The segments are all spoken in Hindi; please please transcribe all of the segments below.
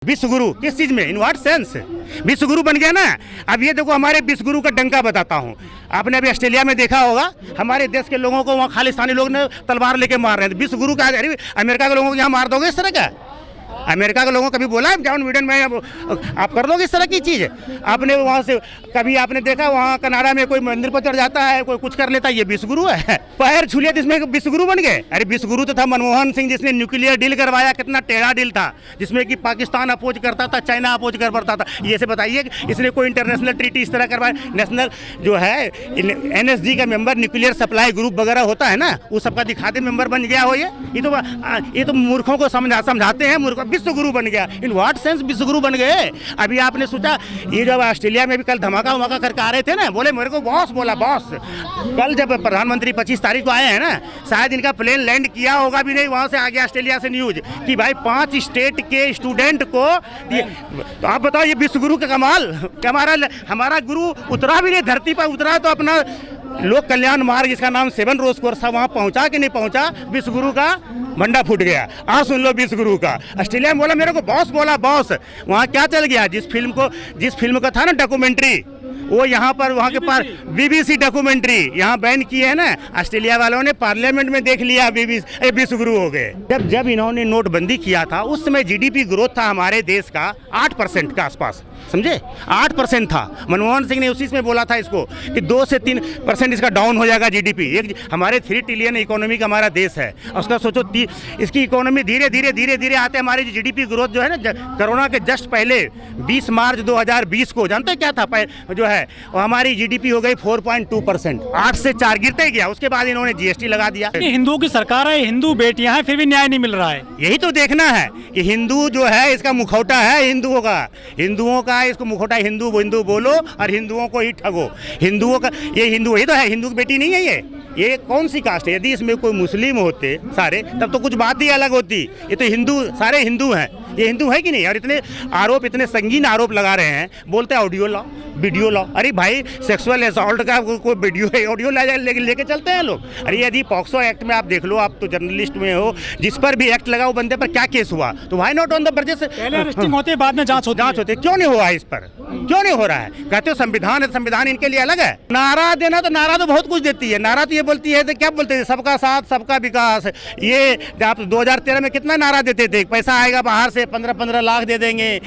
विश्वगुरु किस चीज में, इन व्हाट सेंस विश्वगुरु बन गया ना। अब ये देखो हमारे विश्वगुरु का डंका बताता हूँ। आपने अभी ऑस्ट्रेलिया में देखा होगा, हमारे देश के लोगों को वहाँ खालिस्तानी लोग ने तलवार लेके मार रहे हैं। विश्वगुरु का अमेरिका के लोगों को यहाँ मार दोगे इस तरह का? अमेरिका के लोगों को कभी बोला है जाओ मीडियन में आप कर दोगे इस तरह की चीज़? आपने वहाँ से कभी आपने देखा वहाँ कनाडा में कोई मंदिर पर चढ़ जाता है, कोई कुछ कर लेता है, ये विश्वगुरु है? पैर छू लिया जिसमें विश्वगुरु बन गए? अरे विश्वगुरु तो था मनमोहन सिंह जिसने न्यूक्लियर डील करवाया, कितना टेढ़ा डील था, जिसमें कि पाकिस्तान अपोज करता था, चाइना अपोज कर पड़ता था। ये से बताइए इसने कोई इंटरनेशनल ट्रीटी इस तरह करवाया? नेशनल जो है NSG का मेंबर, न्यूक्लियर सप्लाई ग्रुप वगैरह होता है ना, वो सबका दिखाते मेंबर बन गया हो। ये तो मूर्खों को समझाते हैं, मूर्खों विश्वगुरु बन गया। इन व्हाट सेंस विश्वगुरु बन गए? अभी आपने सोचा ये जब ऑस्ट्रेलिया में भी कल धमाका वमाका करके आ रहे थे ना, बोले मेरे को बॉस बोला बॉस। कल जब प्रधानमंत्री 25 तारीख को आए हैं ना, शायद इनका प्लेन लैंड किया होगा भी नहीं, वहां से आ गया ऑस्ट्रेलिया से न्यूज कि भाई 5 स्टेट के स्टूडेंट को तो आप बताओ ये विश्वगुरु का कमाल। हमारा गुरु उतरा भी नहीं, धरती पर उतरा तो अपना लोक कल्याण मार्ग जिसका नाम 7 रोज कोर्स था वहाँ पहुँचा कि नहीं पहुँचा, विश्वगुरु का भंडा फूट गया। आज सुन लो विश्वगुरु का। ऑस्ट्रेलिया में बोला मेरे को बॉस बोला बॉस। वहाँ क्या चल गया? जिस फिल्म का था ना डॉक्यूमेंट्री, वो यहाँ पर वहाँ के पास BBC डॉक्यूमेंट्री यहाँ बैन की है ना, ऑस्ट्रेलिया वालों ने पार्लियामेंट में देख लिया, BBC विश्वगुरु हो गए। जब इन्होंने नोटबंदी किया था उस समय GDP ग्रोथ था हमारे देश का 8% के आसपास, समझे? 8% था। मनमोहन सिंह ने उसी में बोला था इसको कि 2 से 3% इसका डाउन हो जाएगा GDP। एक हमारे 3 ट्रिलियन इकोनॉमी का हमारा देश है, उसका सोचो इसकी इकोनॉमी धीरे धीरे आते हमारी GDP ग्रोथ जो है ना, कोरोना के जस्ट पहले 20 मार्च 2020 को जानते क्या था जो है और हमारी GDP हो गई 4.2%। 8 से 4 गिरते ही गया। उसके बाद इन्होंने GST लगा दिया। हिंदुओं की सरकार है, हिंदू बेटियां हैं, फिर भी न्याय नहीं मिल रहा है। यही तो देखना है कि हिंदू जो है इसका मुखौटा है हिंदुओं का इसको मुखौटा हिंदू बोलो और हिंदुओं को ही ठगो। हिंदुओं का ये हिंदू ही तो है, हिंदू की बेटी नहीं है ये कौन सी कास्ट है? यदि इसमें कोई मुस्लिम होते सारे तब तो कुछ बात ही अलग होती। ये तो हिंदू, सारे हिंदू हैं। ये हिंदू है कि नहीं? और इतने संगीन आरोप लगा रहे हैं, बोलते हैं ऑडियो लॉ वीडियो लॉ। अरे भाई सेक्सुअल असॉल्ट का कोई वीडियो ऑडियो लेके चलते हैं लोग। अरे यदि पॉक्सो एक्ट में आप देख लो, आप तो जर्नलिस्ट में हो, जिस पर भी एक्ट लगा वो बंदे पर क्या केस हुआ, तो why not on the burgess? पहले अरेस्टिंग होती है, बाद में जांच होती है। क्यों नहीं हुआ इस पर? क्यों नहीं हो रहा है? कहते हो संविधान है, संविधान इनके लिए अलग है। नारा देना तो नारा तो बहुत कुछ देती है। नारा तो ये बोलती है तो क्या बोलते हैं, सबका साथ सबका विकास। ये आप 2013 में कितना नारा देते थे, पैसा आएगा बाहर से 15-15 लाख दे देंगे,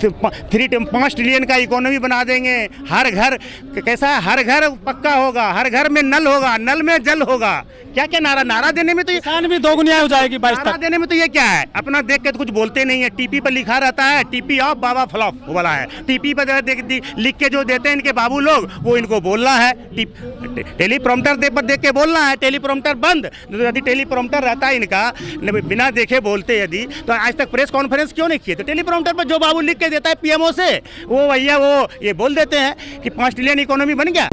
5 ट्रिलियन का इकोनॉमी बना देंगे, हर घर कैसा है, हर घर पक्का होगा, हर घर में नल होगा, नल में जल होगा। क्या क्या नारा देने में तो किसान भी दोगुनी हो जाएगी 22 नारा तक। देने में तो ये क्या है, अपना देख के तो कुछ बोलते नहीं है। टीपी पर लिखा रहता है, टीपी ऑफ बाबा फ्लॉप वाला है। टीपी पर लिख के जो देते हैं इनके बाबू लोग, वो इनको बोलना है। टेलीप्रॉम्प्टर पर देख के बोलना है, टेलीप्रॉम्प्टर बंद। यदि टेलीप्रॉम्प्टर रहता है इनका, बिना देखे बोलते यदि, तो आज तक प्रेस कॉन्फ्रेंस क्यों नहीं किए? तो टेलीप्रॉम्प्टर पर जो बाबू लिख के देता है PMO से, वो भैया वो ये बोल देते हैं कि 5 ट्रिलियन इकोनॉमी बन गया।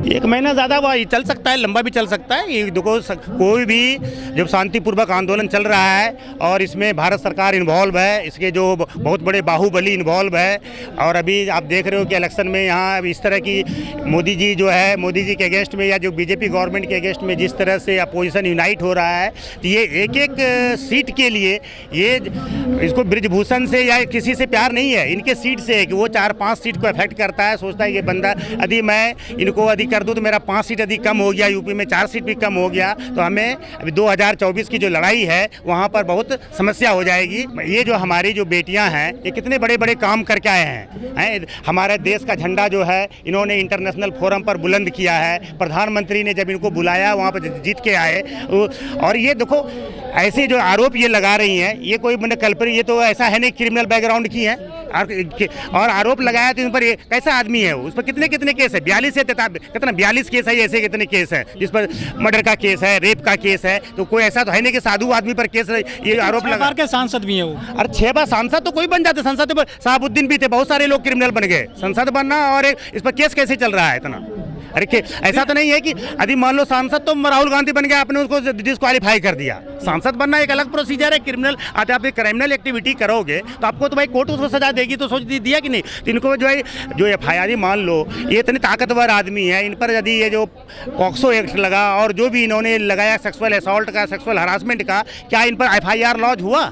1 महीना ज़्यादा वो चल सकता है, लंबा भी चल सकता है। ये देखो कोई भी जब शांतिपूर्वक आंदोलन चल रहा है और इसमें भारत सरकार इन्वॉल्व है, इसके जो बहुत बड़े बाहुबली इन्वॉल्व है, और अभी आप देख रहे हो कि इलेक्शन में यहाँ इस तरह की मोदी जी जो है, मोदी जी के अगेंस्ट में या जो BJP गवर्नमेंट के अगेंस्ट में जिस तरह से अपोजिशन यूनाइट हो रहा है, तो ये एक सीट के लिए ये इसको ब्रिजभूषण से या किसी से प्यार नहीं है, इनके सीट से है कि वो 4-5 सीट को अफेक्ट करता है। सोचता है कि बंदा यदि मैं इनको यदि कर दूँ तो मेरा 5 सीट यदि कम हो गया, यूपी में 4 सीट भी कम हो गया, तो हमें अभी 2024 की जो लड़ाई है वहाँ पर बहुत समस्या हो जाएगी। ये जो हमारी जो बेटियाँ हैं, ये कितने बड़े बड़े काम करके आए हैं। हमारे देश का झंडा जो है इन्होंने इंटरनेशनल फोरम पर बुलंद किया है। प्रधानमंत्री ने जब इनको बुलाया वहाँ पर जीत के आए। और ये देखो ऐसे जो आरोप ये लगा रही हैं, ये कोई मैंने कल्पना, ये तो ऐसा है नहीं क्रिमिनल बैकग्राउंड की है और आरोप लगाया तो इन पर कैसा आदमी है, उस पर कितने केस है? 42 है, कितना 42 केस है, ऐसे कितने केस है जिस पर मर्डर का केस है, रेप का केस है। तो कोई ऐसा तो है नहीं कि साधु आदमी पर केस ये आरोप लगा के सांसद भी है वो। अरे 6 बार सांसद तो कोई बन जाते, संसद पर साहबुद्दीन भी थे, बहुत सारे लोग क्रिमिनल बन गए। संसद बनना और इस पर केस कैसे चल रहा है इतना? अरे ऐसा तो नहीं है कि यदि मान लो सांसद तो राहुल गांधी बन गया, आपने उसको डिस्क्वालीफाई कर दिया। सांसद बनना एक अलग प्रोसीजर है। क्रिमिनल आते आप क्रिमिनल एक्टिविटी करोगे तो आपको तो भाई कोर्ट उसको सजा देगी, तो सोच दिया कि नहीं। तो इनको जो है जो FIR मान लो, ये इतने ताकतवर आदमी है, इन पर यदि ये जो पॉक्सो एक्ट लगा और जो भी इन्होंने लगाया सेक्सुअल असॉल्ट का, सेक्सुअल हरासमेंट का, क्या इन पर FIR लॉन्च हुआ?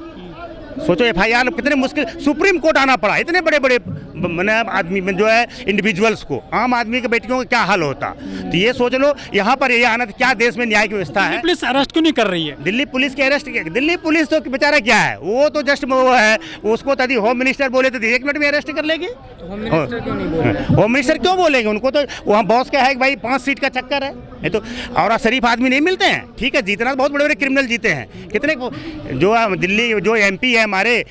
सोचो FIR कितने मुश्किल, सुप्रीम कोर्ट आना पड़ा। इतने बड़े बड़े मैंने आदमी में जो है इंडिविजुअल्स को, आम आदमी के बेटियों का क्या हाल होता। तो ये सोच लो यहाँ पर ये आना, क्या देश में न्याय की व्यवस्था है। पुलिस अरेस्ट क्यों नहीं कर रही है? दिल्ली पुलिस के अरेस्ट, दिल्ली पुलिस तो बेचारा क्या है, वो तो जस्ट वो है, उसको यदि होम मिनिस्टर बोले तो 1 मिनट में अरेस्ट कर लेगी। होम मिनिस्टर क्यों बोलेंगे? उनको तो वहाँ बॉस क्या है कि भाई 5 सीट का चक्कर है, ये तो। और शरीफ आदमी नहीं मिलते हैं, ठीक है, जीतना तो बहुत बड़े बड़े क्रिमिनल जीते हैं। कितने जो दिल्ली जो MP है हमारे,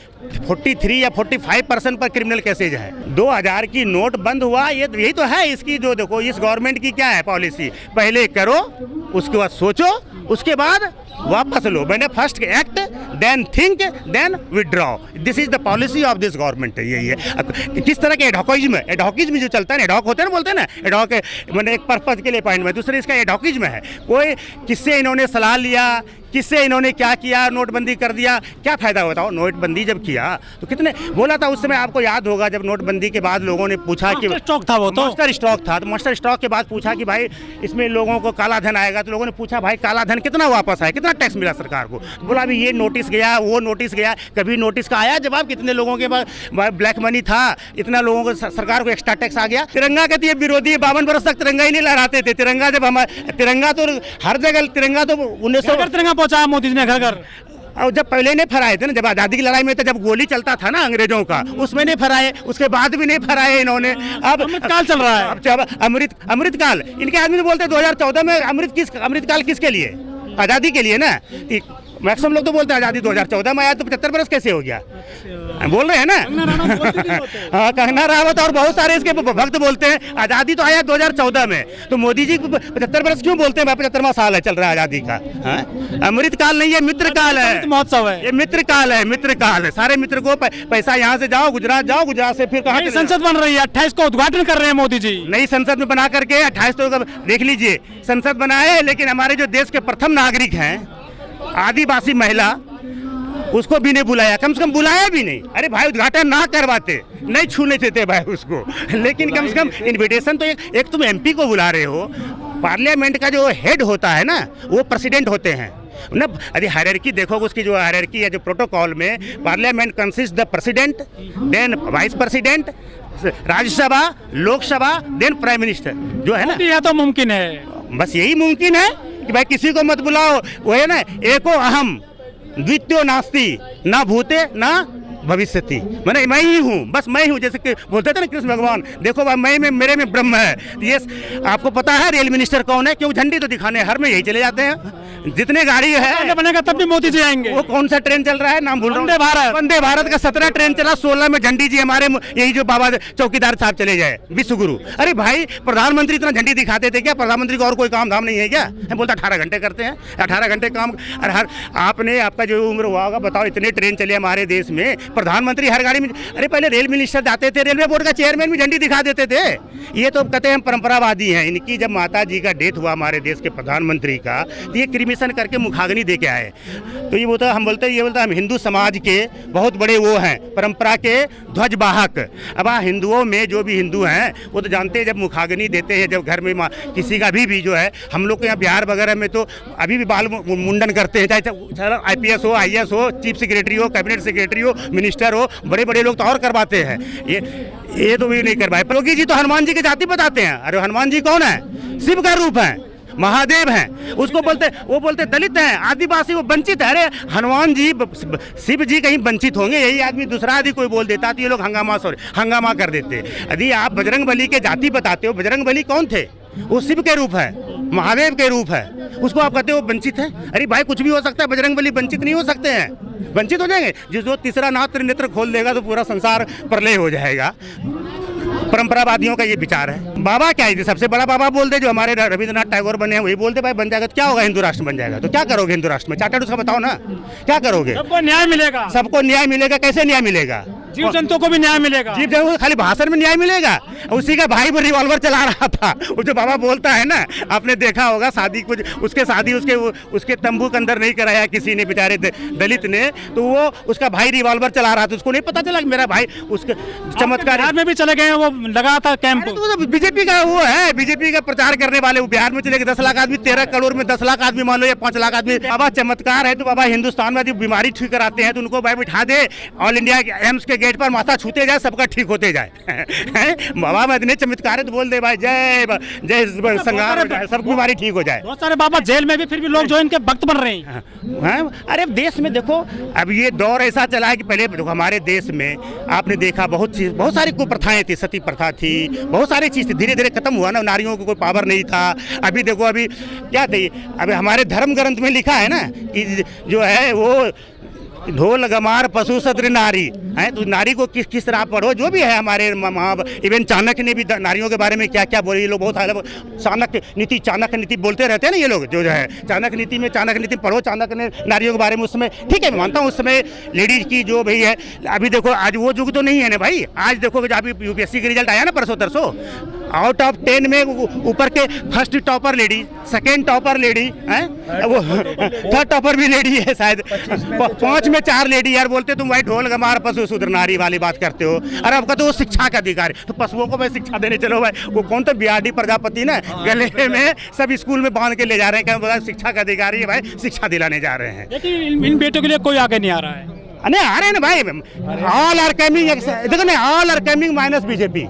43 या 45% पर क्रिमिनल केसेज है। 2000 की नोट बंद हुआ, ये यही तो है इसकी जो, देखो इस गवर्नमेंट की क्या है पॉलिसी, पहले करो, उसके बाद सोचो, उसके बाद वापस लो। मैंने first act then think then withdraw, this is the policy of this government. यही है। किस तरह के एडहॉकिज्म जो चलता है ना, एडहॉक होते हैं ना, बोलते हैं ना, एडहॉक मैंने एक पर्पज के लिए पॉइंट में, दूसरे इसका एडहॉकिज्म है। कोई किससे इन्होंने सलाह लिया, किससे इन्होंने क्या किया, नोटबंदी कर दिया, क्या फायदा बताओ। नोटबंदी जब किया तो कितने बोला था उस समय, आपको याद होगा जब नोटबंदी के बाद लोगों ने पूछा कि स्टॉक था, वो तो मास्टर स्टॉक था, तो मास्टर स्टॉक के बाद पूछा कि भाई इसमें लोगों को काला धन आएगा, तो लोगों ने पूछा भाई काला धन कितना वापस आया, कितना टैक्स मिला सरकार को। तो बोला अभी ये नोटिस गया, वो नोटिस गया, कभी नोटिस का आया जवाब, कितने लोगों के पास ब्लैक मनी था, इतना लोगों को सरकार को एक्स्ट्रा टैक्स आ गया। तिरंगा कहती है विरोधी 52 वर्ष तक तिरंगा ही नहीं लहराते थे। तिरंगा जब हमारे, तिरंगा तो हर जगह, तिरंगा तो 1900 तिरंगा पहुंचाया मोदी जी ने घर घर। और जब पहले नहीं फहराए थे ना, जब आज़ादी की लड़ाई में, तो जब गोली चलता था ना अंग्रेजों का, उसमें नहीं फहराए, उसके बाद भी नहीं फहराए इन्होंने। अब अमृतकाल चल रहा है, अब अमृतकाल इनके आदमी बोलते 2014 में अमृतकाल किसके लिए? आज़ादी के लिए ना। मैक्सिमम लोग तो बोलते हैं आज़ादी 2014 में आया, तो 75 वर्ष कैसे हो गया, बोल रहे हैं ना। हाँ, कंगना रावत और बहुत सारे इसके भक्त बोलते हैं आज़ादी तो आया 2014 में, तो मोदी जी 75 वर्ष क्यों बोलते हैं? 75वां साल है चल रहा है आज़ादी का। अमृतकाल नहीं है, मित्रकाल है, महोत्सव है, ये मित्रकाल है, मित्रकाल है। सारे मित्र को पैसा यहाँ से जाओ गुजरात से फिर कहाँ संसद बन रही है, 28 को उद्घाटन कर रहे हैं मोदी जी। नई संसद में बना करके 28 तो देख लीजिए संसद बनाए, लेकिन हमारे जो देश के प्रथम नागरिक हैं आदिवासी महिला, उसको भी नहीं बुलाया, कम से कम बुलाया भी नहीं। अरे भाई उद्घाटन ना करवाते, नहीं छूने देते भाई उसको, लेकिन कम से कम इनविटेशन तो एक तुम MP को बुला रहे हो। पार्लियामेंट का जो हेड होता है ना, वो प्रेसिडेंट होते हैं ना। यदि हायरार्की देखोगे, उसकी जो हायरार्की है, जो प्रोटोकॉल में, parliament consist the president, then vice president, Rajya Sabha, Lok Sabha, then prime minister, जो है ना। यह तो मुमकिन है, बस यही मुमकिन है कि भाई किसी को मत बुलाओ। वो है ना, एको अहम द्वितीयो नास्ति, ना भूते ना भविष्यति, मैंने मैं ही हूँ, बस मैं हूँ। जैसे कि बोलते थे ना कृष्ण भगवान, देखो भाई मैं में मेरे में ब्रह्म है। ये आपको पता है रेल मिनिस्टर कौन है? क्यों झंडी तो दिखाने हर में यही चले जाते हैं। जितने गाड़ी है बनेगा तब भी मोदी जी आएंगे। वो कौन सा ट्रेन चल रहा है, नाम भूल रहा हूँ। वंदे भारत का 17 ट्रेन चला, 16 में झंडी जी हमारे यही जो बाबा चौकीदार साहब चले जाए, विश्वगुरु। अरे भाई प्रधानमंत्री इतना झंडी दिखाते थे क्या? प्रधानमंत्री को और कोई काम धाम नहीं है क्या? बोलता 18 घंटे करते हैं, 18 घंटे काम। और हर आपने आपका जो उम्र हुआ होगा, बताओ इतने ट्रेन चले हमारे देश में, प्रधानमंत्री हर गाड़ी में। अरे पहले रेल मिनिस्टर जाते थे, रेलवे बोर्ड का चेयरमैन भी झंडी दिखा देते थे। ये तो कहते हैं हम परंपरावादी हैं। इनकी जब माता जी का डेथ हुआ हमारे देश के प्रधानमंत्री का, तो ये क्रिमिशन करके मुखाग्नि दे के आए। तो ये बोलता हम बोलते, ये बोलता हम हिंदू समाज के बहुत बड़े वो हैं, परंपरा के ध्वजवाहक। अब हिंदुओं में जो भी हिंदू हैं वो तो जानते हैं, जब मुखाग्नि देते हैं, जब घर में किसी का भी जो है, हम लोग के यहाँ बिहार वगैरह में तो अभी भी बाल मुंडन करते हैं, चाहे IPS हो, IAS हो, चीफ सेक्रेटरी हो, कैबिनेट सेक्रेटरी हो, मिनिस्टर हो, बड़े बड़े लोग तो और करवाते हैं। ये तो भी नहीं करवाए। योगी जी तो हनुमान जी की जाति बताते हैं। अरे हनुमान जी कौन है? शिव का रूप है, महादेव हैं। उसको बोलते, वो बोलते दलित हैं, आदिवासी, वो वंचित है। अरे हनुमान जी, शिव जी कहीं वंचित होंगे? यही आदमी दूसरा आदि कोई बोल देता तो ये लोग हंगामा कर देते। यदि आप बजरंग बली के जाति बताते हो, बजरंग बली कौन थे? वो शिव के रूप है, महादेव के रूप है, उसको आप कहते हो वंचित है? अरे भाई कुछ भी हो सकता है, बजरंग बली वंचित नहीं हो सकते हैं। वंचित हो जाएंगे? जो तीसरा नेत्र खोल देगा तो पूरा संसार प्रलय हो जाएगा। परंपरावादियों का ये विचार है। बाबा क्या है, सबसे बड़ा बाबा बोल दे, जो हमारे रविंद्रनाथ टैगोर बने हैं, वही बोलते भाई बन जाएगा तो क्या होगा, हिंदू राष्ट्र बन जाएगा तो क्या करोगे? हिंदू राष्ट्र में चार्टर्ड उसका बताओ ना, क्या करोगे? सबको न्याय मिलेगा, सबको न्याय मिलेगा। कैसे न्याय मिलेगा? जीव जंतु को भी न्याय मिलेगा। जीव जंतु को खाली भाषण में न्याय मिलेगा। उसी का भाई वो रिवॉल्वर चला रहा था, वो जो बाबा बोलता है ना, आपने देखा होगा शादी कुछ उसके शादी उसके तंबू के अंदर नहीं कराया किसी ने, बेचारे दलित ने, तो वो उसका भाई रिवॉल्वर चला रहा था, उसको नहीं पता चला कि मेरा भाई उसके चमत्कार। बिहार में भी चले गए, वो लगा था कैंप। तो बीजेपी का वो है, बीजेपी का प्रचार करने वाले वो बिहार में चले गए। 10 लाख आदमी, 13 करोड़ में 10 लाख आदमी मान लो, या 5 लाख आदमी। बाबा चमत्कार है तो बाबा हिंदुस्तान में यदि बीमारी ठीक कराते हैं तो उनको भाई बिठा दे, ऑल इंडिया एम्स के गेट पर माथा छूते जाए, सबका ठीक होते जाए। बाबा में इतने चमत्कार है तो बोल दे भाई जय जय संगार हो जाए, सब बीमारी ठीक हो जाए। बहुत सारे बाबा जेल में भी फिर भी लोग जो इनके भक्त बन रहे हैं। अरे देश में देखो अब ये दौर ऐसा चला है कि पहले देखो हमारे देश में आपने देखा बहुत सारी कुप्रथाएं थी, सती प्रथा थी, बहुत सारी चीज थी, धीरे धीरे खत्म हुआ ना, नारियों को कोई पावर नहीं था। अभी देखो अभी क्या थी, अभी हमारे धर्म ग्रंथ में लिखा है ना कि जो है वो ढोल गमार पशु सत्र नारी है, तो नारी को किस तरह पढ़ो, जो भी है हमारे इवन चाणक्य ने भी नारियों के बारे में क्या क्या बोले। ये लोग बहुत चाणक्य नीति बोलते रहते हैं ना ये लोग, जो है चाणक्य नीति पढ़ो, चाणक्य ने नारियों के बारे में उसमें ठीक है, मैं मानता हूँ उस समय लेडीज की जो भाई है। अभी देखो आज वो युग तो नहीं है ना भाई, आज देखो अभी यूपीएससी का रिजल्ट आया ना परसों, आउट ऑफ 10 में ऊपर के first topper lady, second topper lady है, वो थर्ड टॉपर भी लेडी है शायद, 5 में 4 लेडी। यार बोलते तुम भाई ढोल गमार पशु शूद्र नारी वाली बात करते हो। अरे आपका तो वो शिक्षा का अधिकार है, तो पशुओं को भाई शिक्षा देने चलो भाई। वो कौन तो बीआरडी प्रजापति ना गले में सब स्कूल में बांध के ले जा रहे हैं, क्या शिक्षा का अधिकारी है भाई, शिक्षा दिलाने जा रहे हैं। लेकिन इन बेटों के लिए कोई आगे नहीं आ रहा है। नहीं आ रहे हैं ना भाई, ऑल आर कमिंग, देखो ना, all are coming minus BJP.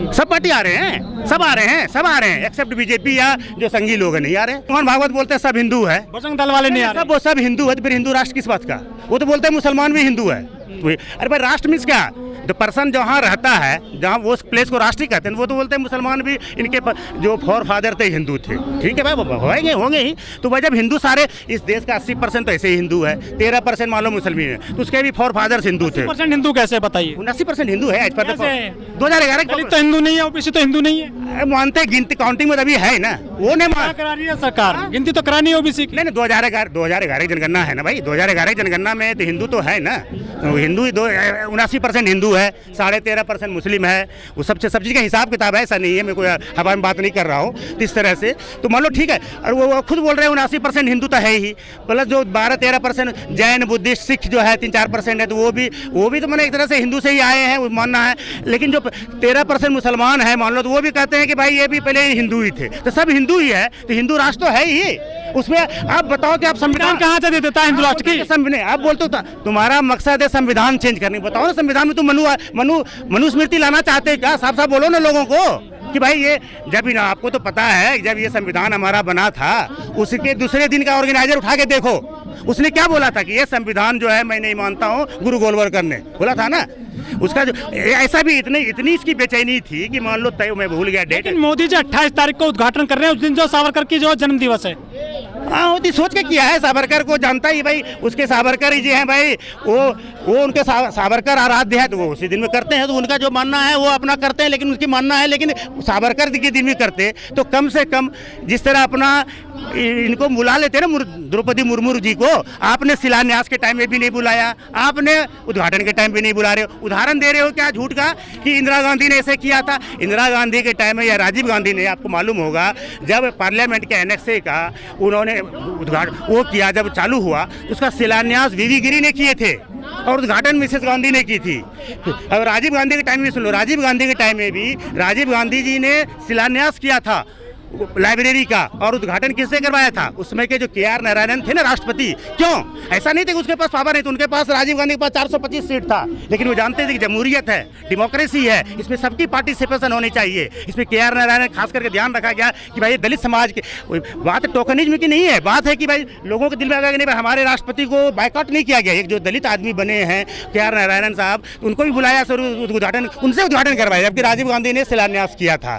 सब पार्टी आ रहे हैं, सब आ रहे हैं एक्सेप्ट बीजेपी या जो संघी लोग नहीं आ रहे हैं। मोहन भागवत बोलते हैं सब हिंदू है, बजरंग दल वाले नहीं आ रहे। सब वो सब हिंदू है, तो फिर हिंदू राष्ट्र किस बात का? वो तो बोलते हैं मुसलमान भी हिंदू है। अरे भाई राष्ट्र मीन्स क्या? द पर्सन जहाँ रहता है, जहाँ वो उस प्लेस को राष्ट्र कहते हैं, वो तो बोलते हैं मुसलमान भी इनके जो फॉर फादर थे हिंदू थे। ठीक है भाई, होंगे ही। तो भाई जब हिंदू सारे इस देश का 80% तो ऐसे ही हिंदू है, 13% मान लो मुसलमान है, तो उसके भी फॉर फादर्स हिंदू थे। 80% हिंदू कैसे बताइए? 80% हिंदू है आज पर 2011 तो हिंदू नहीं है, ओबीसी तो हिंदू नहीं है। मानते गिनती काउंटिंग में अभी है ना, वो नहीं करा रही है सरकार, गिनती तो करानी है ओबीसी की। नहीं 2011 की जनगणना है ना भाई, 2011 की जनगणना में तो हिंदू तो है ना, हिंदू 79% हिंदू है, 13.5% मुस्लिम है। वो सब चीज़ का हिसाब किताब है, ऐसा नहीं है, मैं कोई हवा में बात नहीं कर रहा हूँ। तो इस तरह से तो मान लो ठीक है, और वो खुद बोल रहे हैं 79% हिंदू तो है ही, प्लस जो 12-13% जैन बुद्धिस्ट सिख जो है 3-4% है, तो वो भी तो मैंने एक तरह से हिंदू से ही आए हैं, वो मानना है। लेकिन जो 13% मुसलमान है मान लो, तो वो भी कहते हैं कि भाई ये भी पहले हिंदू ही थे, तो सब हिंदू ही है, तो हिंदू राष्ट्र तो है ही। उसमें आप बताओ कि आप संविधान कहाँ से दे देता है हिंदू राष्ट्र की? आप बोलते हो तुम्हारा मकसद है संविधान चेंज करने, बताओ ना संविधान में तुम मनुस्मृति लाना चाहते हैं क्या? साफ साफ बोलो ना लोगों को कि भाई ये जब आपको तो पता है जब ये संविधान हमारा बना था, उसके दूसरे दिन का ऑर्गेनाइजर उठा के देखो, उसने क्या बोला था कि ये संविधान जो है मैं नहीं मानता हूँ, गुरु गोलवलकर ने बोला था ना। उसका जो ऐसा भी इतनी इसकी बेचैनी थी कि मान लो तय, मैं भूल गया डेट। मोदी जी 28 तारीख को उद्घाटन कर रहे हैं, उस दिन जो सावरकर की जो जन्म दिवस है। हाँ होती सोच के किया है, सावरकर को जानता ही भाई, उसके सावरकर ही जी हैं भाई, वो उनके सावरकर आराध्य है, तो वो उसी दिन में करते हैं, तो उनका जो मानना है वो अपना करते हैं, लेकिन उसकी मानना है, लेकिन सावरकर के दिन भी करते तो कम से कम जिस तरह अपना इनको बुला लेते ना द्रौपदी मुर्मू जी को, आपने शिलान्यास के टाइम में भी नहीं बुलाया, आपने उद्घाटन के टाइम भी नहीं बुला रहे हो। उदाहरण दे रहे हो क्या झूठ का कि इंदिरा गांधी ने ऐसे किया था? इंदिरा गांधी के टाइम में या राजीव गांधी ने, आपको मालूम होगा जब पार्लियामेंट के एनेक्से का उन्होंने उद्घाटन वो किया, जब चालू हुआ, उसका शिलान्यास वीवी गिरी ने किए थे और उद्घाटन मिसेस गांधी ने की थी। अब राजीव गांधी के टाइम में सुन लो, राजीव गांधी के टाइम में भी राजीव गांधी जी ने शिलान्यास किया था लाइब्रेरी का, और उद्घाटन किससे करवाया था? उसमें के जो KR नारायणन थे ना राष्ट्रपति। क्यों? ऐसा नहीं था कि उसके पास पावर नहीं था, उनके पास राजीव गांधी के पास 425 सीट था, लेकिन वो जानते थे कि जमहूरियत है, डेमोक्रेसी है, इसमें सबकी पार्टिसिपेशन होनी चाहिए। इसमें KR नारायणन खास करके ध्यान रखा गया कि भाई दलित समाज के बात टोकनिज्म की नहीं है, बात है कि भाई लोगों के दिल में आ गया कि नहीं भाई हमारे राष्ट्रपति को बायकॉट नहीं किया गया। एक जो दलित आदमी बने हैं KR नारायणन साहब, उनको भी बुलाया, सर उद्घाटन उनसे उद्घाटन करवाया, जबकि राजीव गांधी ने शिलान्यास किया था।